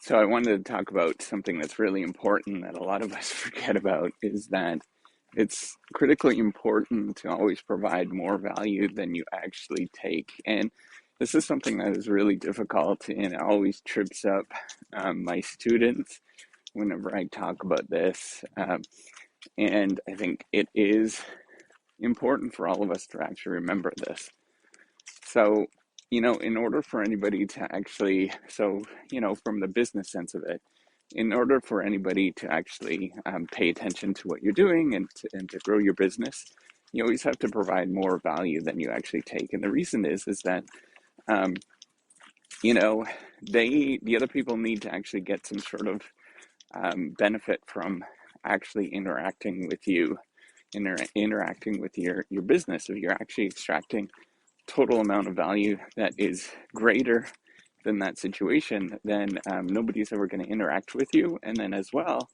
So I wanted to talk about something that's really important that a lot of us forget about is that it's critically important to always provide more value than you actually take. And this is something that is really difficult and it always trips up my students whenever I talk about this. And I think it is important for all of us to actually remember this. So, in order for anybody to actually, from the business sense of it, in order for anybody to actually pay attention to what you're doing and to grow your business, you always have to provide more value than you actually take. And the reason is that, um, you know, the other people need to actually get some sort of benefit from actually interacting with you, interacting with your business. If you're actually extracting total amount of value that is greater than that situation, then nobody's ever going to interact with you. And then as well,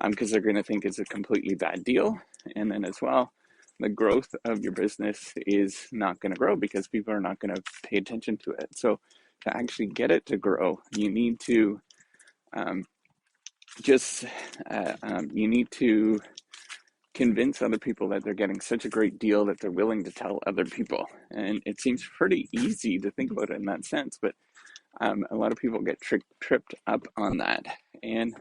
because they're going to think it's a completely bad deal. And then as well, the growth of your business is not going to grow because people are not going to pay attention to it. So to actually get it to grow, you need to um, just you need to convince other people that they're getting such a great deal that they're willing to tell other people. And it seems pretty easy to think about it in that sense, but a lot of people get tripped up on that. And,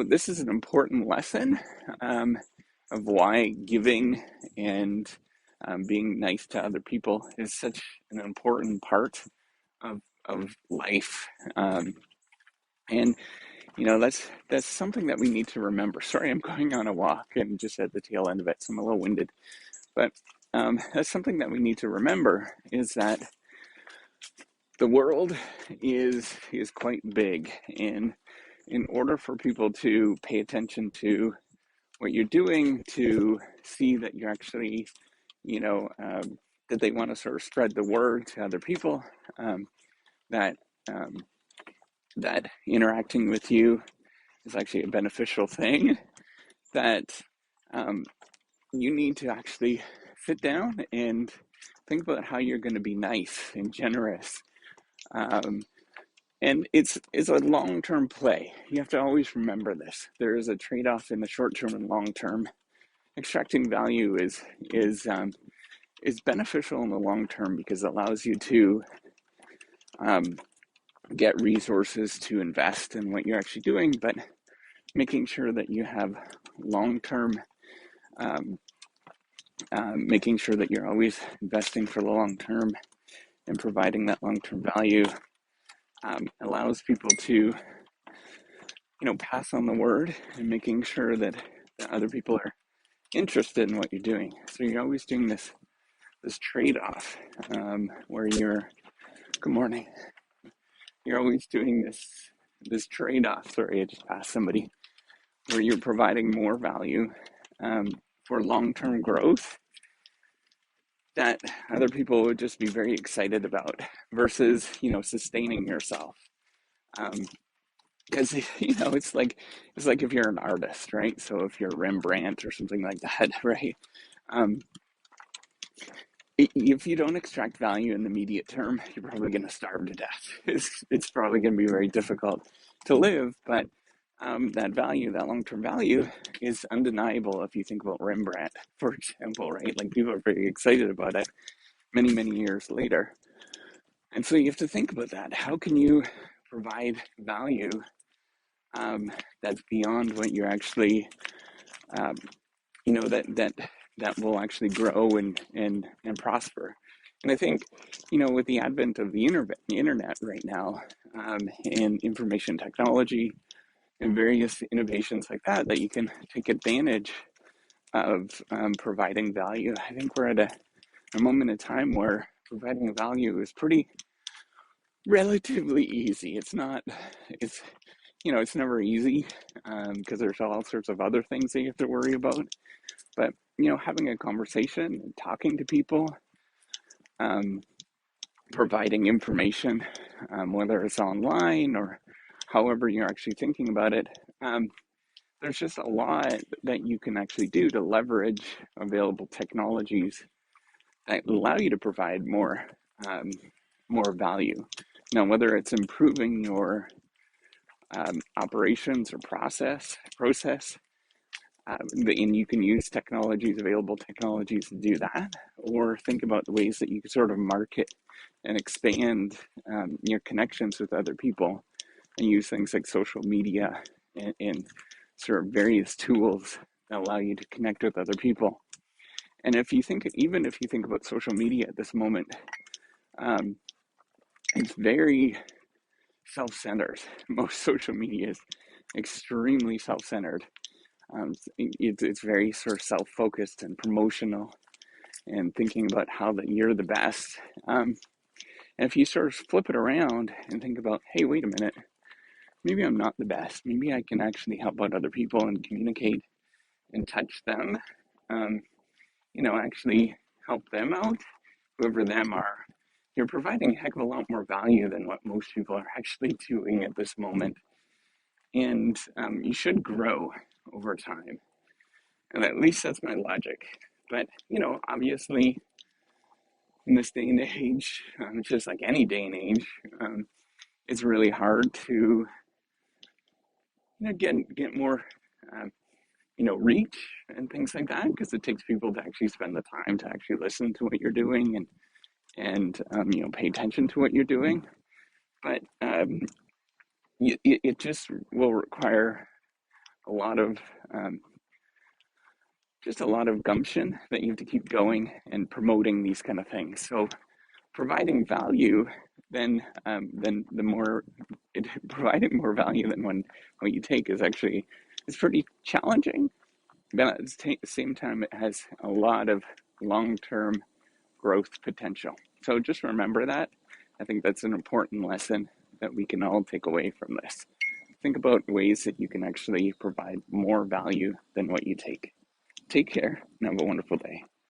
this is an important lesson of why giving and being nice to other people is such an important part of life. And that's something that we need to remember. Sorry, I'm going on a walk and just at the tail end of it, so I'm a little winded. But that's something that we need to remember is that the world is quite big, and in order for people to pay attention to what you're doing, to see that you're actually, that they want to sort of spread the word to other people, that um, that interacting with you is actually a beneficial thing, that um, you need to actually sit down and think about how you're going to be nice and generous. Um, and it's a long-term play. You have to always remember this. There is a trade-off in the short term and long term. Extracting value is beneficial in the long term because it allows you to um, get resources to invest in what you're actually doing, but making sure that you have long-term, um, making sure that you're always investing for the long term and providing that long-term value allows people to, pass on the word and making sure that other people are interested in what you're doing. So you're always doing this trade-off where you're, good morning, you're always doing this trade-off. Sorry, I just passed somebody, where you're providing more value um, for long-term growth that other people would just be very excited about versus sustaining yourself. Because it's like if you're an artist, right? So if you're Rembrandt or something like that, right? Um, if you don't extract value in the immediate term, you're probably going to starve to death. It's probably going to be very difficult to live, but that value, that long-term value, is undeniable if you think about Rembrandt, for example, right? Like people are very excited about it many, many years later. And so you have to think about that. How can you provide value that's beyond what you're actually, um, that will actually grow and prosper? And I think, with the advent of the internet right now, and information technology and various innovations like that you can take advantage of providing value. I think we're at a moment in time where providing value is pretty relatively easy. It's never easy because there's all sorts of other things that you have to worry about. But, having a conversation and talking to people, um, providing information, whether it's online or however you're actually thinking about it, there's just a lot that you can actually do to leverage available technologies that allow you to provide um, more value. Now, whether it's improving operations or process. And you can use available technologies to do that, or think about the ways that you can sort of market and expand your connections with other people, and use things like social media and sort of various tools that allow you to connect with other people. And even if you think about social media at this moment, um, it's very self-centered. Most social media is extremely self-centered. It's very sort of self-focused and promotional, and thinking about how that you're the best. And if you sort of flip it around and think about, hey, wait a minute, maybe I'm not the best. Maybe I can actually help out other people and communicate and touch them. Um, actually help them out, whoever them are. You're providing a heck of a lot more value than what most people are actually doing at this moment. And you should grow over time. And at least that's my logic. But, obviously, in this day and age, just like any day and age, it's really hard to, get more, reach and things like that, because it takes people to actually spend the time to actually listen to what you're doing and pay attention to what you're doing. But it just will require a lot of just a lot of gumption, that you have to keep going and promoting these kind of things. So providing value, then the more providing more value than what you take is pretty challenging. But at the same time, it has a lot of long-term growth potential. So just remember that. I think that's an important lesson that we can all take away from this. Think about ways that you can actually provide more value than what you take. Take care and have a wonderful day.